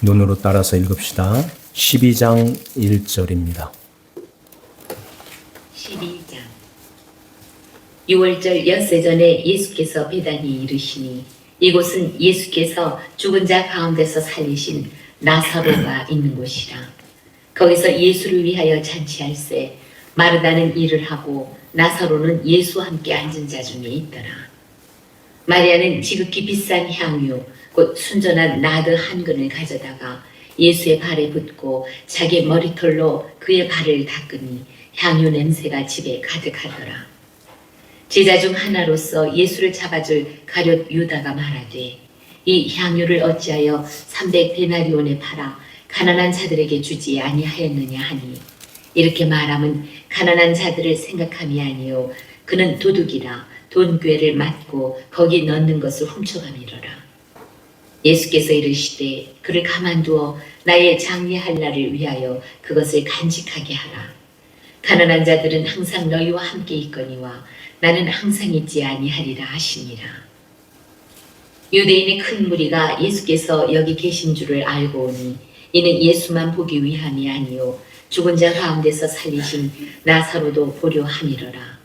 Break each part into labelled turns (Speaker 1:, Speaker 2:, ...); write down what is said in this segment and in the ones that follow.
Speaker 1: 눈으로 따라서 읽읍시다. 12장 1절입니다.
Speaker 2: 12장 6월절 엿새 전에 예수께서 베다니에 이르시니 이곳은 예수께서 죽은 자 가운데서 살리신 나사로가 있는 곳이라. 거기서 예수를 위하여 잔치할세 마르다는 일을 하고 나사로는 예수와 함께 앉은 자 중에 있더라. 마리아는 지극히 비싼 향유 곧 순전한 나드 한 근을 가져다가 예수의 발에 붓고 자기 머리털로 그의 발을 닦으니 향유 냄새가 집에 가득하더라. 제자 중 하나로서 예수를 잡아줄 가룟 유다가 말하되 이 향유를 어찌하여 300데나리온에 팔아 가난한 자들에게 주지 아니하였느냐 하니 이렇게 말함은 가난한 자들을 생각함이 아니요 그는 도둑이라 돈꾀를 맞고 거기 넣는 것을 훔쳐가미러라. 예수께서 이르시되 그를 가만두어 나의 장례할 날을 위하여 그것을 간직하게 하라. 가난한 자들은 항상 너희와 함께 있거니와 나는 항상 있지 아니하리라 하시니라. 유대인의 큰 무리가 예수께서 여기 계신 줄을 알고 오니 이는 예수만 보기 위함이 아니요 죽은 자 가운데서 살리신 나사로도 보려 함이러라.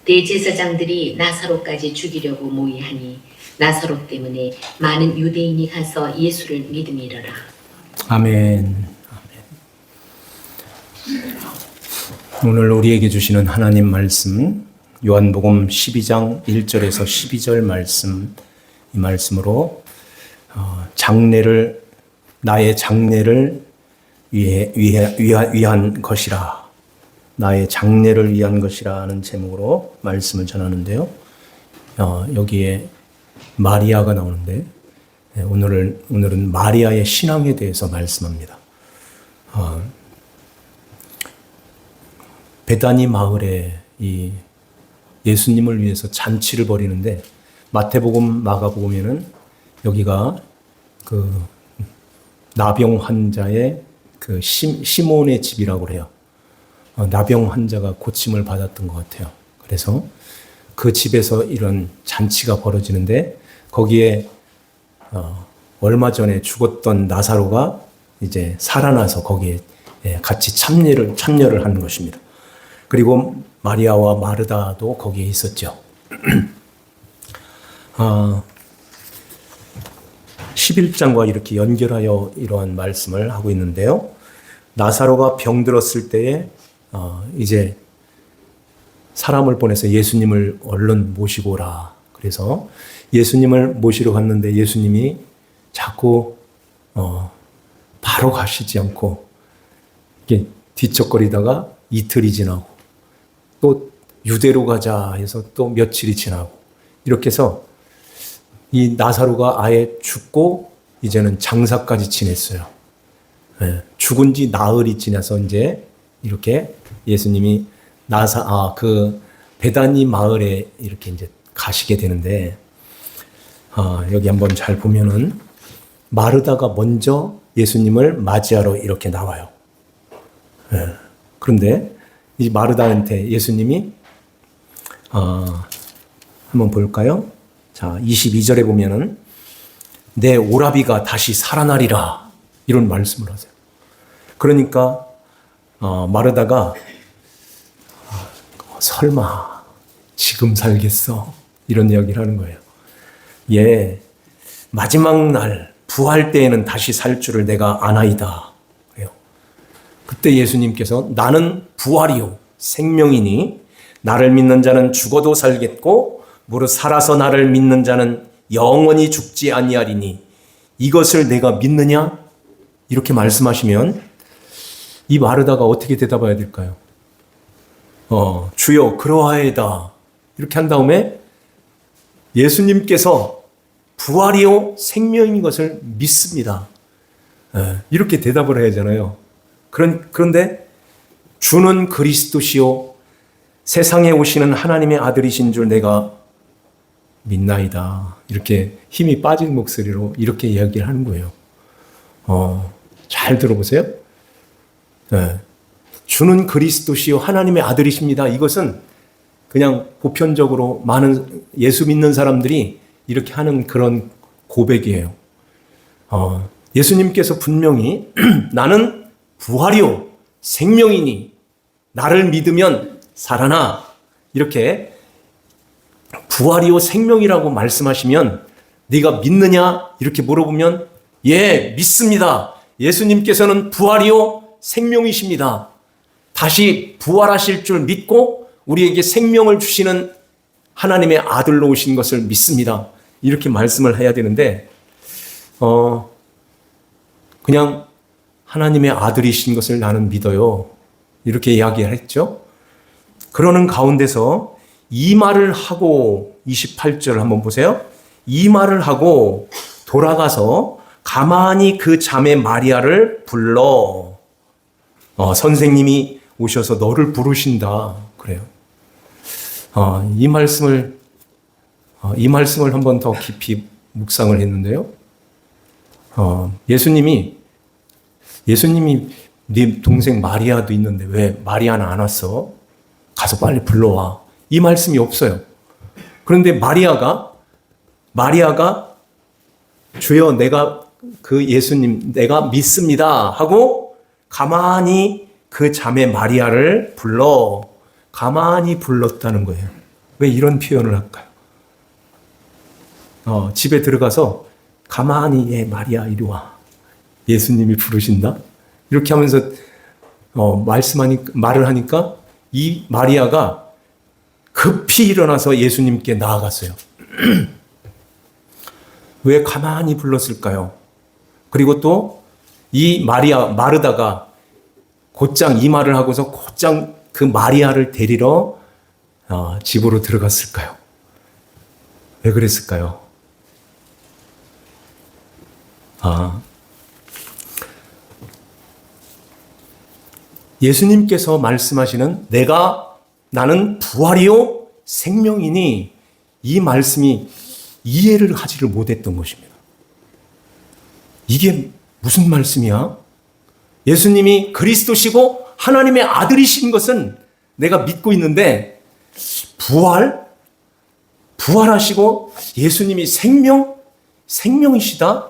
Speaker 2: 대제사장들이 나사로까지 죽이려고 모의하니 나사로 때문에 많은 유대인이 가서 예수를 믿음이러라.
Speaker 1: 아멘. 오늘 우리에게 주시는 하나님 말씀 요한복음 12장 1절에서 12절 말씀, 이 말씀으로 나의 장례를 위한 것이라, 나의 장례를 위한 것이라는 제목으로 말씀을 전하는데요. 여기에 마리아가 나오는데 오늘은 마리아의 신앙에 대해서 말씀합니다. 베다니 마을에 이 예수님을 위해서 잔치를 벌이는데 마태복음, 마가복음에는 여기가 그 나병 환자의 그 시몬의 집이라고 그래요. 나병 환자가 고침을 받았던 것 같아요. 그래서 그 집에서 이런 잔치가 벌어지는데 거기에 얼마 전에 죽었던 나사로가 이제 살아나서 거기에 같이 참여를 하는 것입니다. 그리고 마리아와 마르다도 거기에 있었죠. 11장과 이렇게 연결하여 이러한 말씀을 하고 있는데요. 나사로가 병들었을 때에 이제 사람을 보내서 예수님을 얼른 모시고 오라. 그래서 예수님을 모시러 갔는데 예수님이 자꾸 바로 가시지 않고 이렇게 뒤척거리다가 이틀이 지나고 또 유대로 가자 해서 또 며칠이 지나고 이렇게 해서 이 나사로가 아예 죽고 이제는 장사까지 지냈어요. 죽은 지 나흘이 지나서 이제 이렇게 예수님이 그 베다니 마을에 이렇게 이제 가시게 되는데 여기 한번 잘 보면은 마르다가 먼저 예수님을 맞이하러 이렇게 나와요. 그런데 이 마르다한테 예수님이 한번 볼까요? 자, 22절에 보면은 내 오라비가 다시 살아나리라 이런 말씀을 하세요. 그러니까 마르다가 설마 지금 살겠어? 이런 이야기를 하는 거예요. 마지막 날 부활 때에는 다시 살 줄을 내가 아나이다. 그래요. 그때 예수님께서 나는 부활이요 생명이니 나를 믿는 자는 죽어도 살겠고 무릇 살아서 나를 믿는 자는 영원히 죽지 아니하리니 이것을 내가 믿느냐? 이렇게 말씀하시면 이 마르다가 어떻게 대답해야 될까요? 주여 그러하이다 이렇게 한 다음에 예수님께서 부활이요 생명인 것을 믿습니다. 이렇게 대답을 해야 하잖아요. 그런데 주는 그리스도시요 세상에 오시는 하나님의 아들이신 줄 내가 믿나이다. 이렇게 힘이 빠진 목소리로 이렇게 이야기를 하는 거예요. 잘 들어보세요. 주는 그리스도시요 하나님의 아들이십니다. 이것은 그냥 보편적으로 많은 예수 믿는 사람들이 이렇게 하는 그런 고백이에요. 예수님께서 분명히 나는 부활이요 생명이니 나를 믿으면 살아나, 이렇게 부활이요 생명이라고 말씀하시면 네가 믿느냐 이렇게 물어보면 예, 믿습니다. 예수님께서는 부활이요 생명이십니다. 다시 부활하실 줄 믿고 우리에게 생명을 주시는 하나님의 아들로 오신 것을 믿습니다. 이렇게 말씀을 해야 되는데 그냥 하나님의 아들이신 것을 나는 믿어요. 이렇게 이야기를 했죠. 그러는 가운데서 이 말을 하고 28절 한번 보세요. 이 말을 하고 돌아가서 가만히 그 자매 마리아를 불러 선생님이 오셔서 너를 부르신다 그래요. 이 말씀을 한번 더 깊이 묵상을 했는데요. 예수님이 네 동생 마리아도 있는데 왜 마리아는 안 왔어? 가서 빨리 불러와. 이 말씀이 없어요. 그런데 마리아가 주여 내가 그 예수님 내가 믿습니다 하고 가만히 그 자매 마리아를 불러 가만히 불렀다는 거예요. 왜 이런 표현을 할까요? 집에 들어가서 가만히 예 마리아 이리 와. 예수님이 부르신다. 이렇게 하면서 말을 하니까 이 마리아가 급히 일어나서 예수님께 나아갔어요. 왜 가만히 불렀을까요? 그리고 또 이 마르다가 곧장 이 말을 하고서 곧장 그 마리아를 데리러 집으로 들어갔을까요? 왜 그랬을까요? 예수님께서 말씀하시는 나는 부활이요 생명이니 이 말씀이 이해를 하지를 못했던 것입니다. 이게 무슨 말씀이야? 예수님이 그리스도시고 하나님의 아들이신 것은 내가 믿고 있는데 부활하시고 예수님이 생명이시다?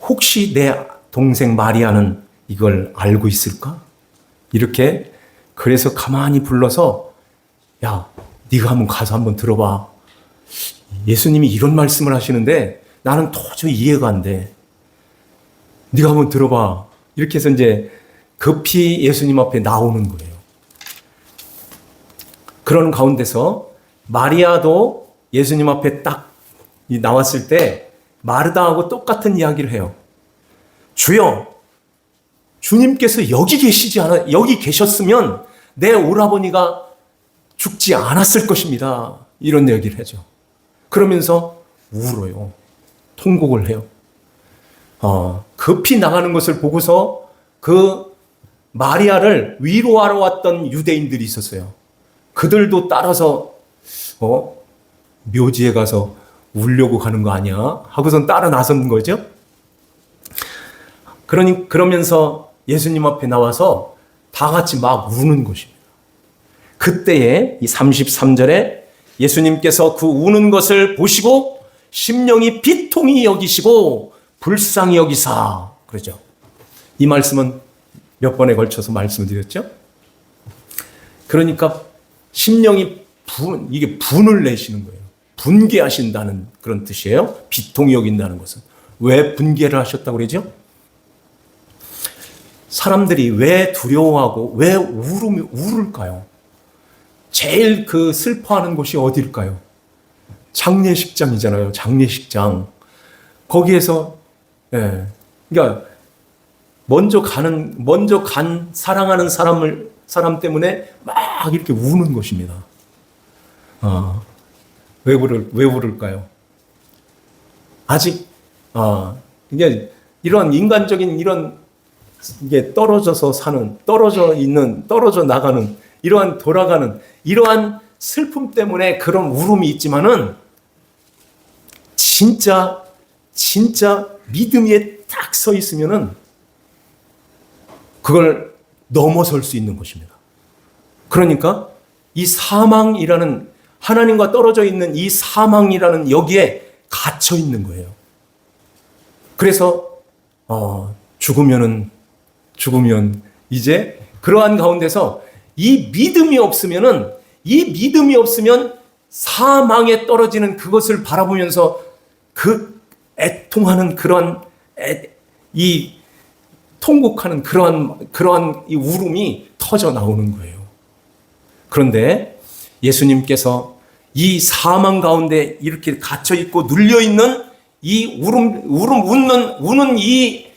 Speaker 1: 혹시 내 동생 마리아는 이걸 알고 있을까? 이렇게 그래서 가만히 불러서 야, 네가 가서 한번 들어봐. 예수님이 이런 말씀을 하시는데 나는 도저히 이해가 안 돼. 네가 한번 들어봐. 이렇게 해서 이제 급히 예수님 앞에 나오는 거예요. 그런 가운데서 마리아도 예수님 앞에 딱 나왔을 때 마르다하고 똑같은 이야기를 해요. 주여, 주님께서 여기 계셨으면 내 오라버니가 죽지 않았을 것입니다. 이런 얘기를 하죠. 그러면서 울어요. 통곡을 해요. 급히 나가는 것을 보고서 그 마리아를 위로하러 왔던 유대인들이 있었어요. 그들도 따라서 묘지에 가서 울려고 가는 거 아니야? 하고선 따라 나선 거죠. 그러면서 예수님 앞에 나와서 다 같이 막 우는 것입니다. 그때에 이 33절에 예수님께서 그 우는 것을 보시고 심령이 비통히 여기시고 불쌍히 여기사 그러죠. 이 말씀은 몇 번에 걸쳐서 말씀을 드렸죠. 그러니까 심령이 이게 분을 내시는 거예요. 분개하신다는 그런 뜻이에요. 비통히 여긴다는 것은. 왜 분개를 하셨다고 그러죠? 사람들이 왜 두려워하고 왜 울을까요? 제일 그 슬퍼하는 곳이 어디일까요? 장례식장이잖아요. 장례식장. 거기에서 그러니까 먼저 간 사랑하는 사람 때문에 막 이렇게 우는 것입니다. 왜 울을까요? 아직 이게 이런 인간적인 이게 떨어져 나가는 돌아가는 이러한 슬픔 때문에 그런 울음이 있지만은 진짜 믿음 위에 딱 서 있으면은 그걸 넘어설 수 있는 것입니다. 그러니까 이 사망이라는 하나님과 떨어져 있는 이 사망이라는 여기에 갇혀 있는 거예요. 그래서 죽으면 이제 그러한 가운데서 이 믿음이 없으면 사망에 떨어지는 그것을 바라보면서 그 애통하는 그러한 이 통곡하는 그러한 이 울음이 터져 나오는 거예요. 그런데 예수님께서 이 사망 가운데 이렇게 갇혀 있고 눌려 있는 이 우는 이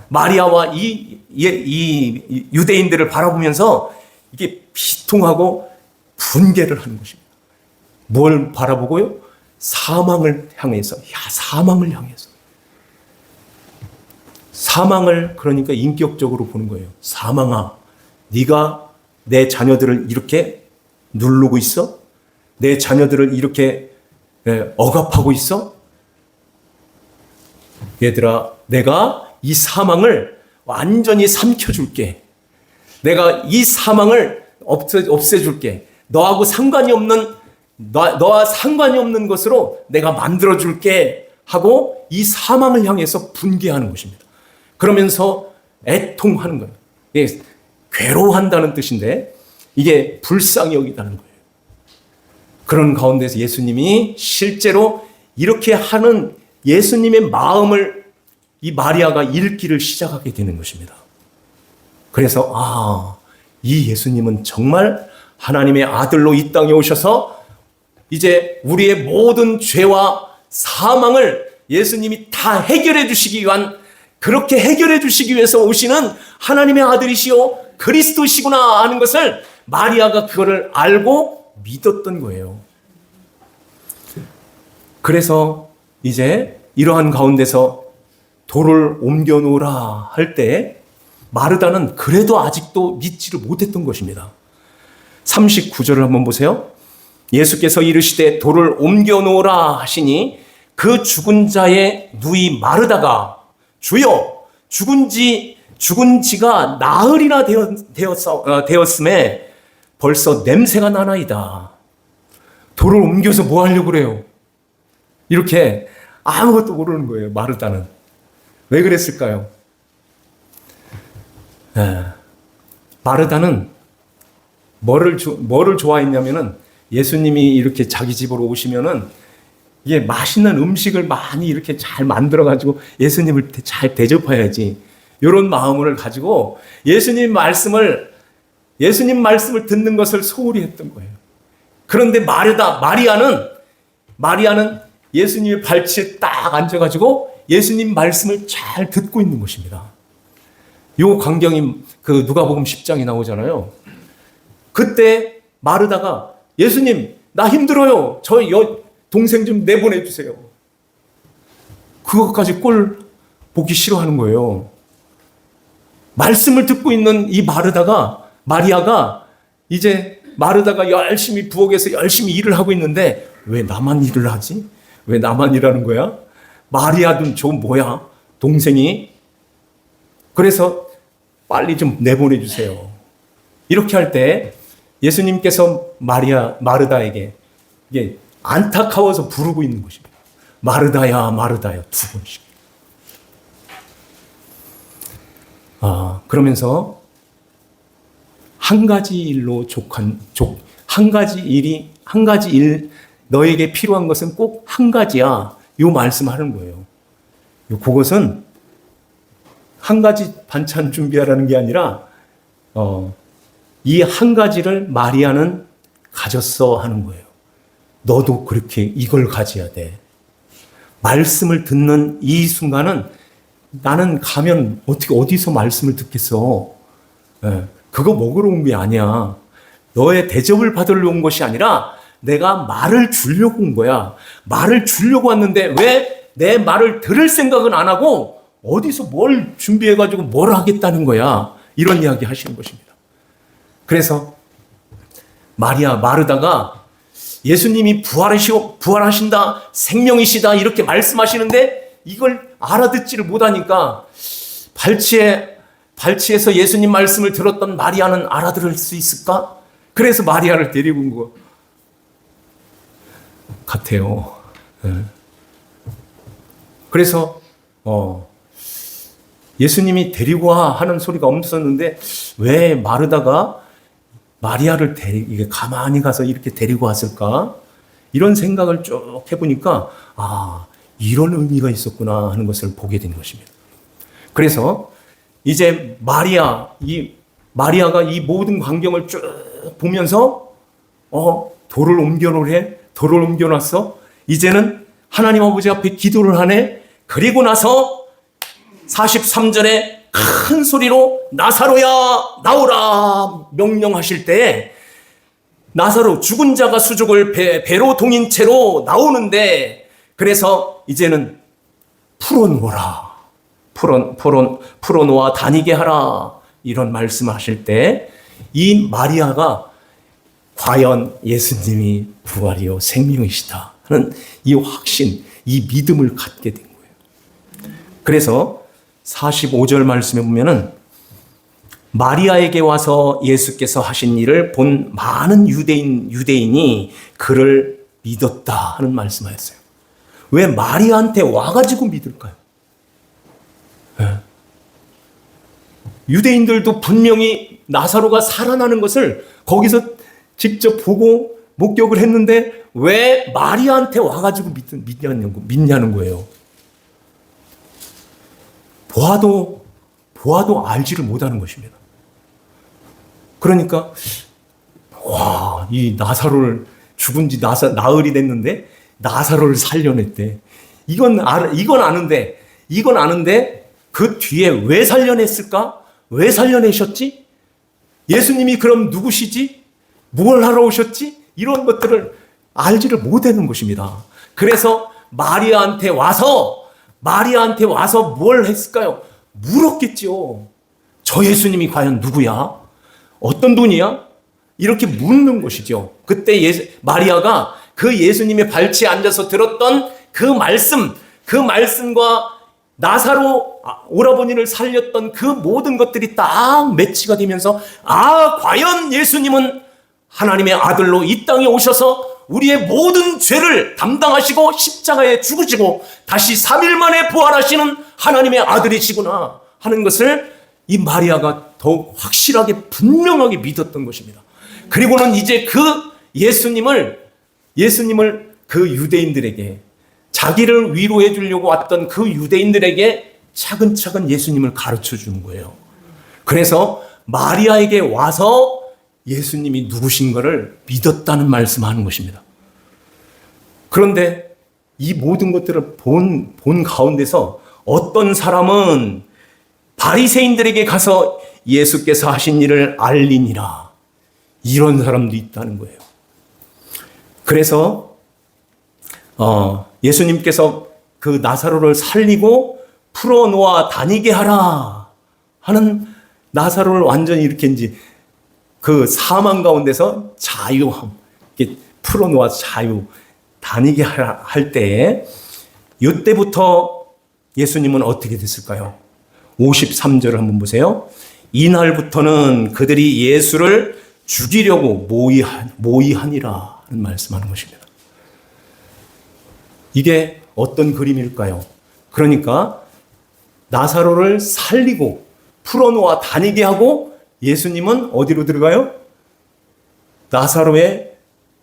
Speaker 1: 마리아와 이 유대인들을 바라보면서 이게 비통하고 분개를 하는 것입니다. 뭘 바라보고요? 사망을 향해서. 사망을 그러니까 인격적으로 보는 거예요. 사망아, 네가 내 자녀들을 이렇게 누르고 있어? 내 자녀들을 이렇게 억압하고 있어? 얘들아, 내가 이 사망을 완전히 삼켜줄게. 내가 이 사망을 없애줄게. 너와 상관이 없는 것으로 내가 만들어줄게 하고 이 사망을 향해서 분개하는 것입니다. 그러면서 애통하는 거예요. 이게 괴로워한다는 뜻인데 이게 불쌍히 여기다는 거예요. 그런 가운데서 예수님이 실제로 이렇게 하는 예수님의 마음을 이 마리아가 읽기를 시작하게 되는 것입니다. 그래서 이 예수님은 정말 하나님의 아들로 이 땅에 오셔서 이제 우리의 모든 죄와 사망을 예수님이 다 해결해 주시기 위한, 그렇게 해결해 주시기 위해서 오시는 하나님의 아들이시요 그리스도시구나 하는 것을 마리아가 그거를 알고 믿었던 거예요. 그래서 이제 이러한 가운데서 돌을 옮겨 놓으라 할 때 마르다는 그래도 아직도 믿지를 못했던 것입니다. 39절을 한번 보세요. 예수께서 이르시되 돌을 옮겨 놓으라 하시니 그 죽은 자의 누이 마르다가 주여 죽은 지가 나흘이나 되었음에 벌써 냄새가 나나이다. 돌을 옮겨서 뭐 하려고 그래요? 이렇게 아무것도 모르는 거예요. 마르다는. 왜 그랬을까요? 마르다는 뭐를 좋아했냐면은 예수님이 이렇게 자기 집으로 오시면은 이게 맛있는 음식을 많이 이렇게 잘 만들어가지고 예수님을 잘 대접해야지. 이런 마음을 가지고 예수님 말씀을 듣는 것을 소홀히 했던 거예요. 그런데 마리아는 예수님의 발치에 딱 앉아가지고 예수님 말씀을 잘 듣고 있는 것입니다. 요 광경이 그 누가복음 10장에 나오잖아요. 그때 마르다가 예수님 나 힘들어요. 저 동생 좀 내보내 주세요. 그것까지 꼴 보기 싫어하는 거예요. 말씀을 듣고 있는 이 마리아가 이제 마르다가 열심히 부엌에서 열심히 일을 하고 있는데 왜 나만 일을 하지? 왜 나만 일하는 거야? 마리아는 저 뭐야? 동생이. 그래서 빨리 좀 내보내 주세요. 이렇게 할 때 예수님께서 마르다에게 이게 안타까워서 부르고 있는 것입니다. 마르다야, 마르다야, 2번씩. 그러면서 한 가지 일, 너에게 필요한 것은 꼭 한 가지야. 요 말씀하는 거예요. 그것은 한 가지 반찬 준비하라는 게 아니라, 이 한 가지를 마리아는 가졌어 하는 거예요. 너도 그렇게 이걸 가져야 돼. 말씀을 듣는 이 순간은 나는 가면 어디서 말씀을 듣겠어. 그거 먹으러 온 게 아니야. 너의 대접을 받으러 온 것이 아니라 내가 말을 주려고 온 거야. 말을 주려고 왔는데 왜 내 말을 들을 생각은 안 하고 어디서 뭘 준비해가지고 뭘 하겠다는 거야. 이런 이야기 하시는 것입니다. 그래서 마르다가 예수님이 부활하신다, 생명이시다 이렇게 말씀하시는데 이걸 알아듣지를 못하니까 발치에서 예수님 말씀을 들었던 마리아는 알아들을 수 있을까? 그래서 마리아를 데리고 온 것 같아요. 그래서 예수님이 데리고 와 하는 소리가 없었는데 왜 마르다가 마리아를 이게 가만히 가서 이렇게 데리고 왔을까? 이런 생각을 쭉 해보니까 이런 의미가 있었구나 하는 것을 보게 된 것입니다. 그래서 이제 마리아가 이 모든 광경을 쭉 보면서 돌을 옮겨놓으래. 돌을 옮겨놨어. 이제는 하나님 아버지 앞에 기도를 하네. 그리고 나서 43절에 큰 소리로 나사로야 나오라 명령하실 때 나사로 죽은 자가 수족을 배로 동인 채로 나오는데 그래서 이제는 풀어놓으라. 풀어놓아 다니게 하라. 이런 말씀하실 때 이 마리아가 과연 예수님이 부활이요 생명이시다 하는 이 확신, 이 믿음을 갖게 된 거예요. 그래서 45절 말씀에 보면은 마리아에게 와서 예수께서 하신 일을 본 많은 유대인이 그를 믿었다 하는 말씀하였어요. 왜 마리아한테 와가지고 믿을까요? 유대인들도 분명히 나사로가 살아나는 것을 거기서 직접 보고 목격을 했는데 왜 마리아한테 와가지고 믿냐는 거예요. 보아도 알지를 못하는 것입니다. 그러니까 이 나사로를 죽은 지 나흘이 됐는데 나사로를 살려냈대. 이건 아는데 그 뒤에 왜 살려냈을까? 왜 살려내셨지? 예수님이 그럼 누구시지? 뭘 하러 오셨지? 이런 것들을 알지를 못하는 것입니다. 그래서 마리아한테 와서 뭘 했을까요? 물었겠죠. 저 예수님이 과연 누구야? 어떤 분이야? 이렇게 묻는 것이죠. 그때 마리아가 그 예수님의 발치에 앉아서 들었던 그 말씀과 나사로 오라버니를 살렸던 그 모든 것들이 딱 매치가 되면서 과연 예수님은 하나님의 아들로 이 땅에 오셔서 우리의 모든 죄를 담당하시고 십자가에 죽으시고 다시 3일 만에 부활하시는 하나님의 아들이시구나 하는 것을 이 마리아가 더욱 확실하게 분명하게 믿었던 것입니다. 그리고는 이제 그 예수님을 그 유대인들에게 자기를 위로해 주려고 왔던 그 유대인들에게 차근차근 예수님을 가르쳐 주는 거예요. 그래서 마리아에게 와서 예수님이 누구신 것을 믿었다는 말씀하는 것입니다. 그런데 이 모든 것들을 본 가운데서 어떤 사람은 바리새인들에게 가서 예수께서 하신 일을 알리니라. 이런 사람도 있다는 거예요. 그래서 예수님께서 그 나사로를 살리고 풀어놓아 다니게 하라 하는 나사로를 완전히 이렇게 그 사망 가운데서 자유함, 이렇게 풀어놓아 다니게 하라 할 때에 이때부터 예수님은 어떻게 됐을까요? 53절을 한번 보세요. 이날부터는 그들이 예수를 죽이려고 모의하니라 하는 말씀하는 것입니다. 이게 어떤 그림일까요? 그러니까 나사로를 살리고 풀어놓아 다니게 하고 예수님은 어디로 들어가요?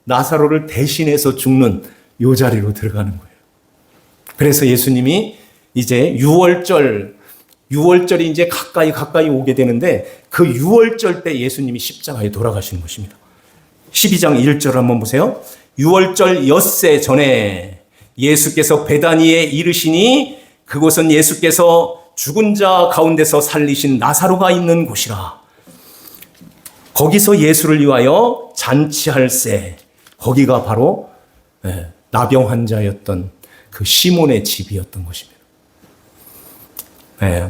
Speaker 1: 나사로를 대신해서 죽는 요 자리로 들어가는 거예요. 그래서 예수님이 이제 유월절이 이제 가까이 오게 되는데 그 유월절 때 예수님이 십자가에 돌아가시는 것입니다. 12장 1절 한번 보세요. 유월절 엿새 전에 예수께서 베다니에 이르시니 그곳은 예수께서 죽은 자 가운데서 살리신 나사로가 있는 곳이라. 거기서 예수를 위하여 잔치할세. 거기가 바로 나병 환자였던 그 시몬의 집이었던 것입니다.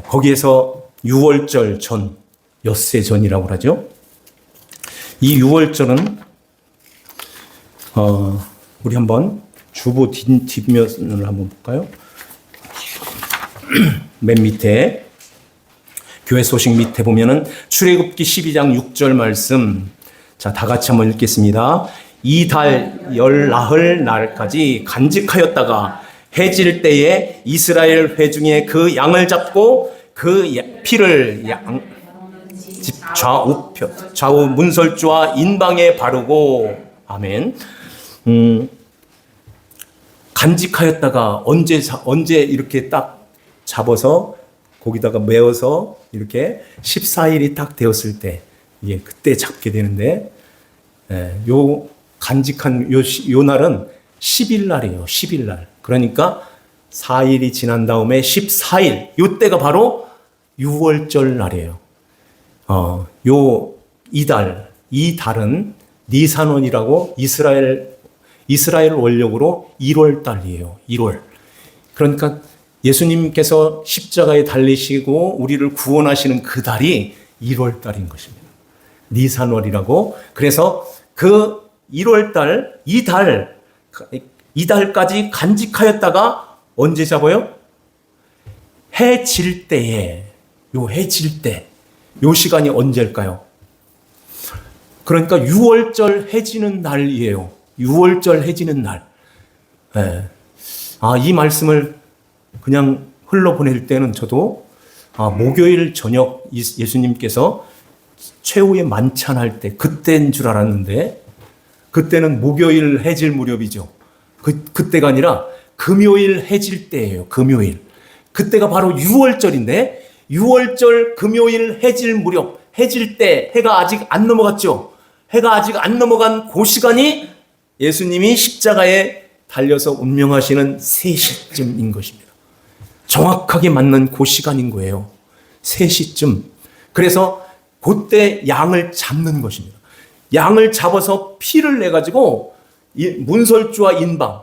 Speaker 1: 거기에서 유월절 전, 엿새 전이라고 하죠. 이 유월절은 우리 한번 주보 뒷면을 한번 볼까요? 맨 밑에 교회 소식 밑에 보면은 출애굽기 12장 6절 말씀. 자, 다 같이 한번 읽겠습니다. 이 달 열 나흘 날까지 간직하였다가 해질 때에 이스라엘 회중의 그 양을 잡고 그 피를 좌우 문설주와 인방에 바르고 아멘. 간직하였다가 언제 이렇게 딱 잡아서 거기다가 메어서 이렇게 14일이 딱 되었을 때 예, 그때 잡게 되는데 요 간직한 요 날은 10일 날이에요. 10일 날. 그러니까 4일이 지난 다음에 14일 요때가 바로 6월절 날이에요. 이 달은 니산원이라고 이스라엘 원력으로 1월 달이에요. 1월. 그러니까 예수님께서 십자가에 달리시고 우리를 구원하시는 그 달이 1월 달인 것입니다. 니산월이라고. 그래서 그 1월 달, 이 달까지 간직하였다가 언제 잡아요? 해 질 때에, 해 질 때, 요 시간이 언제일까요? 그러니까 6월절 해지는 날이에요. 6월절 해지는 날. 예. 이 말씀을 그냥 흘러보낼 때는 저도 목요일 저녁 예수님께서 최후의 만찬할 때 그때인 줄 알았는데 그때는 목요일 해질 무렵이죠. 그때가 아니라 금요일 해질 때예요. 금요일. 그때가 바로 6월절인데 6월절 금요일 해질 무렵 해질 때 해가 아직 안 넘어갔죠. 해가 아직 안 넘어간 그 시간이 예수님이 십자가에 달려서 운명하시는 3시쯤인 것입니다. 정확하게 맞는 그 시간인 거예요. 3시쯤. 그래서 그때 양을 잡는 것입니다. 양을 잡아서 피를 내가지고 문설주와 인방,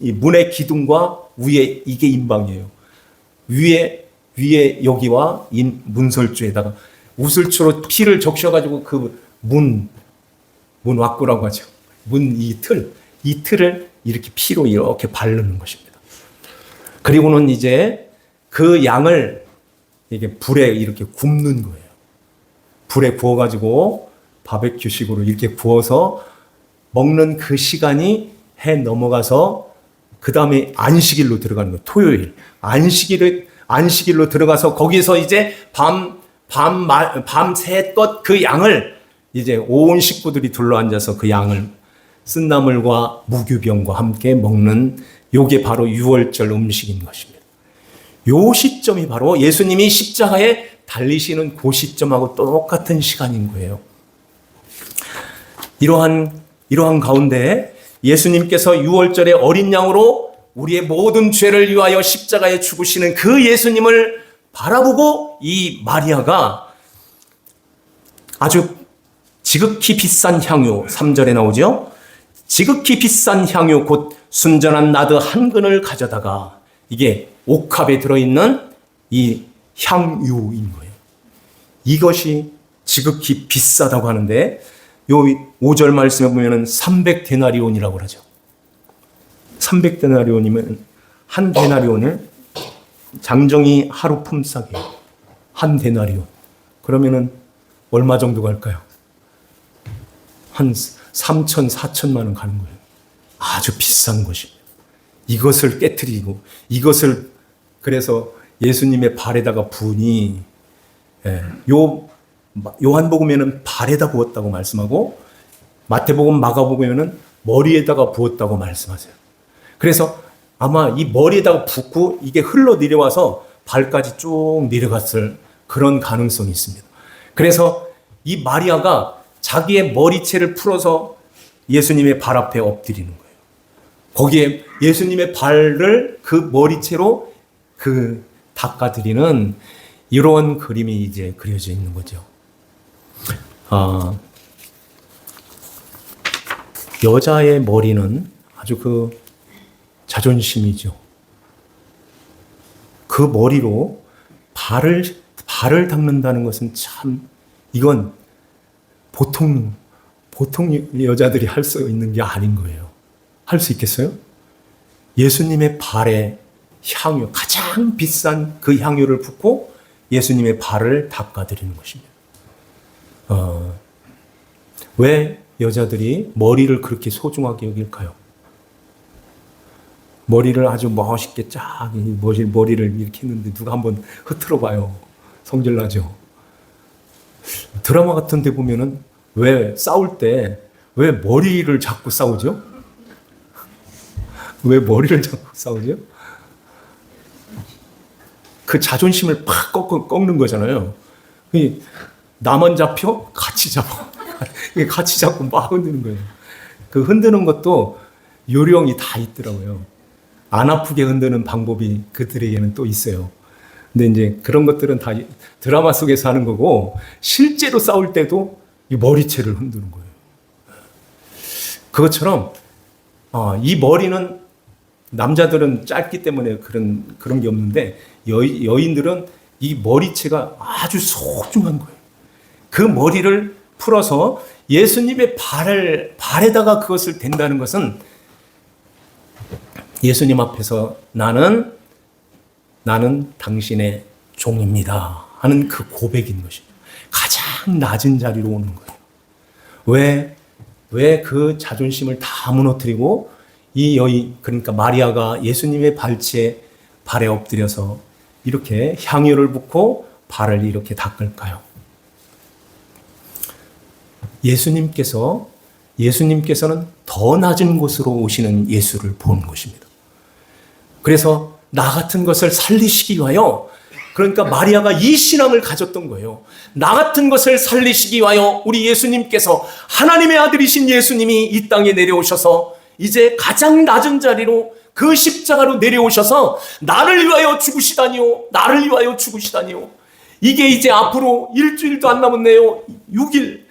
Speaker 1: 이 문의 기둥과 위에 이게 인방이에요. 위에 여기와 문설주에다가 우슬초로 피를 적셔가지고 그 문 왁구라고 하죠. 이 틀을 이렇게 피로 이렇게 바르는 것입니다. 그리고는 이제 그 양을 이게 불에 이렇게 굽는 거예요. 불에 구워가지고 바베큐식으로 이렇게 구워서 먹는 그 시간이 해 넘어가서 그 다음에 안식일로 들어가는 거예요. 토요일. 안식일로 들어가서 거기서 이제 밤새껏 그 양을 이제 온 식구들이 둘러앉아서 그 양을 쓴나물과 무교병과 함께 먹는 요게 바로 6월절 음식인 것입니다. 요 시점이 바로 예수님이 십자가에 달리시는 그 시점하고 똑같은 시간인 거예요. 이러한 가운데 예수님께서 6월절에 어린 양으로 우리의 모든 죄를 위하여 십자가에 죽으시는 그 예수님을 바라보고 이 마리아가 아주 지극히 비싼 향유, 3절에 나오죠. 지극히 비싼 향유 곧 순전한 나드 한 근을 가져다가 이게 옥합에 들어있는 이 향유인 거예요. 이것이 지극히 비싸다고 하는데 요 5절 말씀에 보면은 300데나리온이라고 그러죠. 300데나리온이면 한 데나리온을 장정이 하루 품삯이에요. 한 데나리온. 그러면은 얼마 정도 갈까요? 한 3천, 4천만 원 가는 거예요. 아주 비싼 것입니다. 이것을 깨트리고 이것을 그래서 예수님의 발에다가 부으니 요한복음에는 발에다 부었다고 말씀하고 마태복음, 마가복음에는 머리에다가 부었다고 말씀하세요. 그래서 아마 이 머리에다가 붓고 이게 흘러 내려와서 발까지 쭉 내려갔을 그런 가능성이 있습니다. 그래서 이 마리아가 자기의 머리채를 풀어서 예수님의 발 앞에 엎드리는 거예요. 거기에 예수님의 발을 그 머리채로 닦아드리는 이런 그림이 이제 그려져 있는 거죠. 여자의 머리는 아주 자존심이죠. 그 머리로 발을 닦는다는 것은 참, 이건 보통 여자들이 할 수 있는 게 아닌 거예요. 할 수 있겠어요? 예수님의 발에 향유, 가장 비싼 그 향유를 붓고 예수님의 발을 닦아드리는 것입니다. 왜 여자들이 머리를 그렇게 소중하게 여길까요? 머리를 아주 멋있게 쫙 머리를 이렇게 했는데 누가 한번 흐트러 봐요. 성질나죠. 드라마 같은 데 보면은 왜 싸울 때 왜 머리를 잡고 싸우죠? 왜 머리를 잡고 싸우죠? 그 자존심을 팍 꺾는 거잖아요. 나만 잡혀? 같이 잡아. 같이 잡고 막 흔드는 거예요. 그 흔드는 것도 요령이 다 있더라고요. 안 아프게 흔드는 방법이 그들에게는 또 있어요. 근데 이제 그런 것들은 다 드라마 속에서 하는 거고, 실제로 싸울 때도 이 머리채를 흔드는 거예요. 그것처럼 이 머리는 남자들은 짧기 때문에 그런 게 없는데 여인들은 이 머리채가 아주 소중한 거예요. 그 머리를 풀어서 예수님의 발에다가 그것을 댄다는 것은 예수님 앞에서 나는 당신의 종입니다 하는 그 고백인 것입니다. 가장 낮은 자리로 오는 거예요. 왜 그 자존심을 다 무너뜨리고 이 여인, 그러니까 마리아가 예수님의 발에 엎드려서 이렇게 향유를 붓고 발을 이렇게 닦을까요? 예수님께서는 더 낮은 곳으로 오시는 예수를 본 것입니다. 그래서 나 같은 것을 살리시기 위하여, 그러니까 마리아가 이 신앙을 가졌던 거예요. 나 같은 것을 살리시기 위하여 우리 예수님께서, 하나님의 아들이신 예수님이 이 땅에 내려오셔서 이제 가장 낮은 자리로 그 십자가로 내려오셔서 나를 위하여 죽으시다니요. 나를 위하여 죽으시다니요. 이게 이제 앞으로 일주일도 안 남았네요. 6일.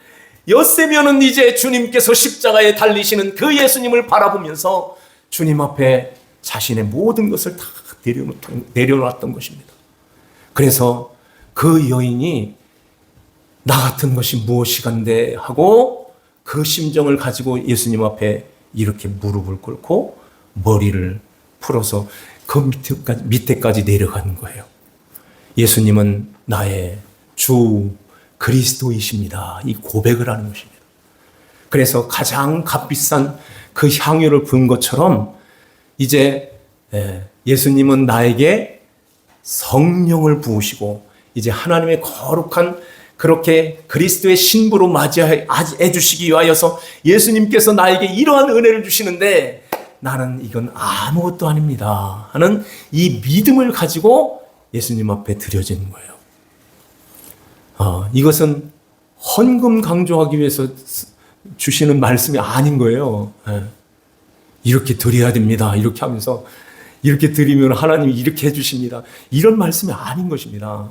Speaker 1: 엿새면은 이제 주님께서 십자가에 달리시는 그 예수님을 바라보면서 주님 앞에 자신의 모든 것을 다 내려놨던 것입니다. 그래서 그 여인이 나 같은 것이 무엇이간데 하고 그 심정을 가지고 예수님 앞에 이렇게 무릎을 꿇고 머리를 풀어서 그 밑에까지 내려가는 거예요. 예수님은 나의 주 그리스도이십니다. 이 고백을 하는 것입니다. 그래서 가장 값비싼 그 향유를 부은 것처럼 이제 예수님은 나에게 성령을 부으시고 이제 하나님의 거룩한 그렇게 그리스도의 신부로 맞이해 주시기 위하여서 예수님께서 나에게 이러한 은혜를 주시는데 나는 이건 아무것도 아닙니다 하는 이 믿음을 가지고 예수님 앞에 드려지는 거예요. 이것은 헌금 강조하기 위해서 주시는 말씀이 아닌 거예요. 이렇게 드려야 됩니다. 이렇게 하면서 이렇게 드리면 하나님이 이렇게 해주십니다. 이런 말씀이 아닌 것입니다.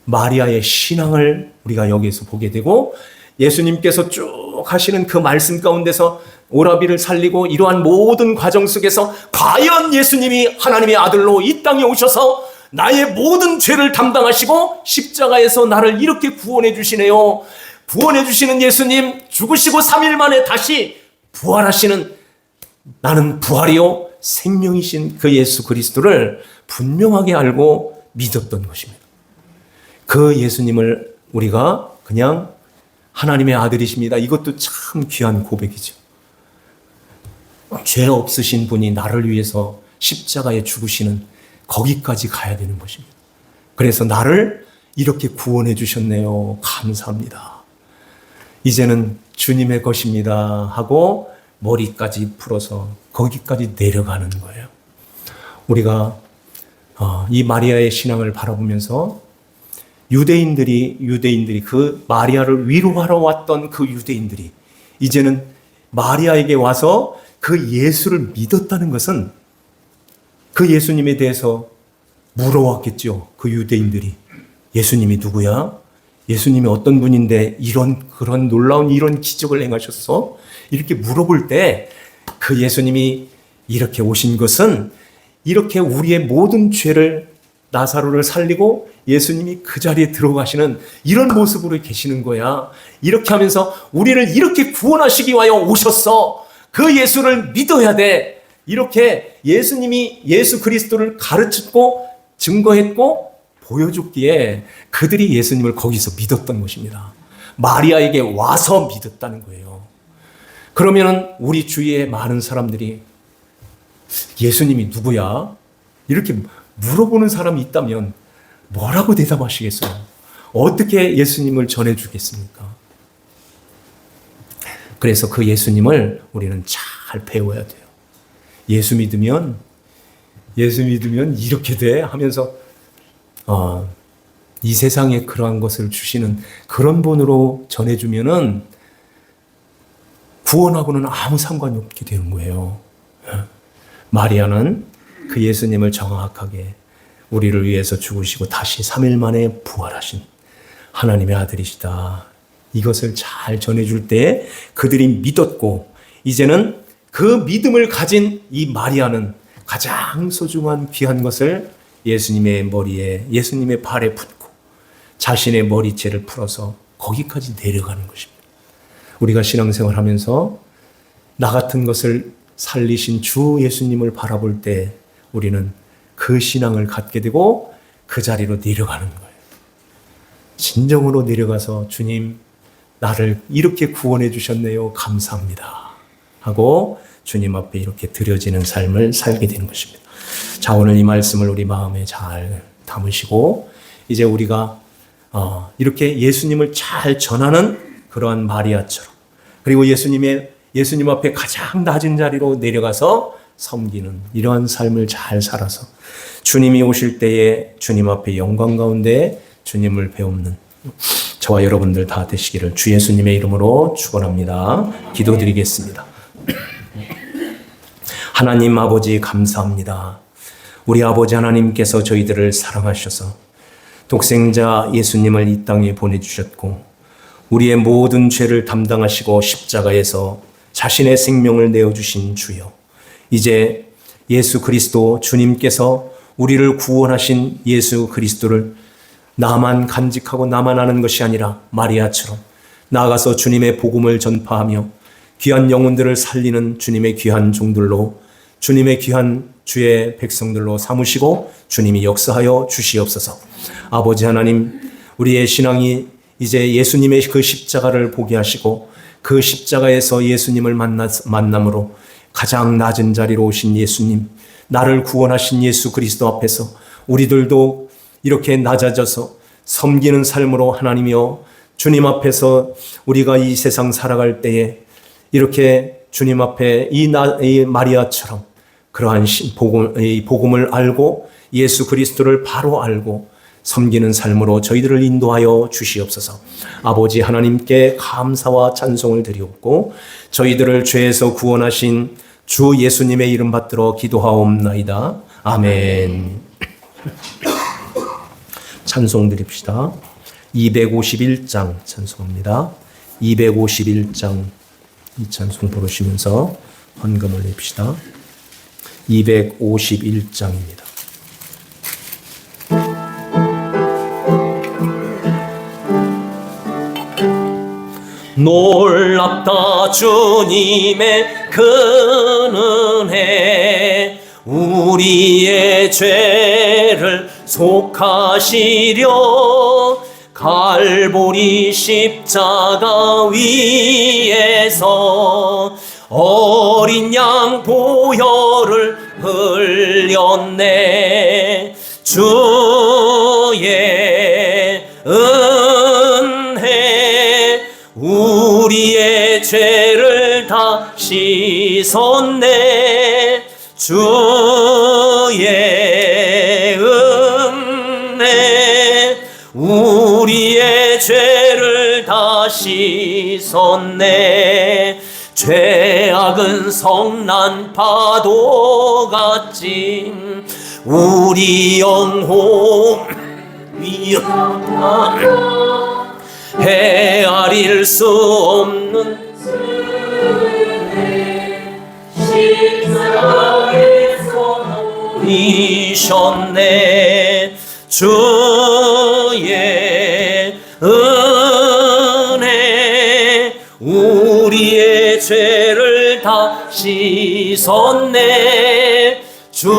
Speaker 1: 마리아의 신앙을 우리가 여기에서 보게 되고 예수님께서 쭉 하시는 그 말씀 가운데서 오라비를 살리고 이러한 모든 과정 속에서 과연 예수님이 하나님의 아들로 이 땅에 오셔서 나의 모든 죄를 담당하시고 십자가에서 나를 이렇게 구원해 주시네요. 구원해 주시는 예수님, 죽으시고 3일 만에 다시 부활하시는 나는 부활이요 생명이신 그 예수 그리스도를 분명하게 알고 믿었던 것입니다. 그 예수님을 우리가 그냥 하나님의 아들이십니다. 이것도 참 귀한 고백이죠. 죄 없으신 분이 나를 위해서 십자가에 죽으시는 거기까지 가야 되는 것입니다. 그래서 나를 이렇게 구원해 주셨네요. 감사합니다. 이제는 주님의 것입니다 하고 머리까지 풀어서 거기까지 내려가는 거예요. 우리가 이 마리아의 신앙을 바라보면서 유대인들이 그 마리아를 위로하러 왔던 그 유대인들이 이제는 마리아에게 와서 그 예수를 믿었다는 것은 그 예수님에 대해서 물어왔겠죠. 그 유대인들이 예수님이 누구야? 예수님이 어떤 분인데 그런 놀라운 이런 기적을 행하셨어? 이렇게 물어볼 때 그 예수님이 이렇게 오신 것은 이렇게 우리의 모든 죄를 나사로를 살리고 예수님이 그 자리에 들어가시는 이런 모습으로 계시는 거야. 이렇게 하면서 우리를 이렇게 구원하시기 위하여 오셨어. 그 예수를 믿어야 돼. 이렇게 예수님이 예수 그리스도를 가르쳤고 증거했고 보여줬기에 그들이 예수님을 거기서 믿었던 것입니다. 마리아에게 와서 믿었다는 거예요. 그러면 우리 주위에 많은 사람들이 예수님이 누구야? 이렇게 물어보는 사람이 있다면 뭐라고 대답하시겠어요? 어떻게 예수님을 전해주겠습니까? 그래서 그 예수님을 우리는 잘 배워야 돼요. 예수 믿으면 이렇게 돼 하면서 이 세상에 그러한 것을 주시는 그런 분으로 전해주면은 구원하고는 아무 상관이 없게 되는 거예요. 마리아는 그 예수님을 정확하게 우리를 위해서 죽으시고 다시 3일 만에 부활하신 하나님의 아들이시다. 이것을 잘 전해줄 때 그들이 믿었고, 이제는 그 믿음을 가진 이 마리아는 가장 소중한 귀한 것을 예수님의 머리에, 예수님의 발에 붓고 자신의 머리채를 풀어서 거기까지 내려가는 것입니다. 우리가 신앙생활 하면서 나 같은 것을 살리신 주 예수님을 바라볼 때 우리는 그 신앙을 갖게 되고 그 자리로 내려가는 거예요. 진정으로 내려가서 주님, 나를 이렇게 구원해 주셨네요. 감사합니다. 하고 주님 앞에 이렇게 드려지는 삶을 살게 되는 것입니다. 자, 오늘 이 말씀을 우리 마음에 잘 담으시고 이제 우리가 이렇게 예수님을 잘 전하는 그러한 마리아처럼, 그리고 예수님 앞에 가장 낮은 자리로 내려가서 섬기는 이러한 삶을 잘 살아서 주님이 오실 때에 주님 앞에 영광 가운데 주님을 배우는 저와 여러분들 다 되시기를 주 예수님의 이름으로 축원합니다. 기도드리겠습니다. 하나님 아버지 감사합니다. 우리 아버지 하나님께서 저희들을 사랑하셔서 독생자 예수님을 이 땅에 보내주셨고 우리의 모든 죄를 담당하시고 십자가에서 자신의 생명을 내어주신 주여, 이제 예수 그리스도 주님께서 우리를 구원하신 예수 그리스도를 나만 간직하고 나만 아는 것이 아니라 마리아처럼 나아가서 주님의 복음을 전파하며 귀한 영혼들을 살리는 주님의 귀한 종들로, 주님의 귀한 주의 백성들로 삼으시고 주님이 역사하여 주시옵소서. 아버지 하나님, 우리의 신앙이 이제 예수님의 그 십자가를 보게 하시고 그 십자가에서 예수님을 만남으로 가장 낮은 자리로 오신 예수님, 나를 구원하신 예수 그리스도 앞에서 우리들도 이렇게 낮아져서 섬기는 삶으로 하나님이여, 주님 앞에서 우리가 이 세상 살아갈 때에 이렇게 주님 앞에 이 마리아처럼 그러한 복음을 알고 예수 그리스도를 바로 알고 섬기는 삶으로 저희들을 인도하여 주시옵소서. 아버지 하나님께 감사와 찬송을 드리옵고 저희들을 죄에서 구원하신 주 예수님의 이름 받들어 기도하옵나이다. 아멘. 찬송 드립시다. 251장 찬송합니다. 251장 이 찬송 부르시면서 헌금을 냅시다. 251장입니다. 놀랍다 주님의 큰 은혜, 우리의 죄를 속하시려 갈보리 십자가 위에서 어린 양 보혈을 흘렸네. 주의 은혜 우리의 죄를 다 씻었네. 주의 은혜 우리의 죄를 다 씻었네. 죄악은 성난 파도같이 우리 영혼 위험한 헤아릴 수 없는 십자가에서 이셨네. 주의 은혜 우리의 죄를 다 씻었네. 주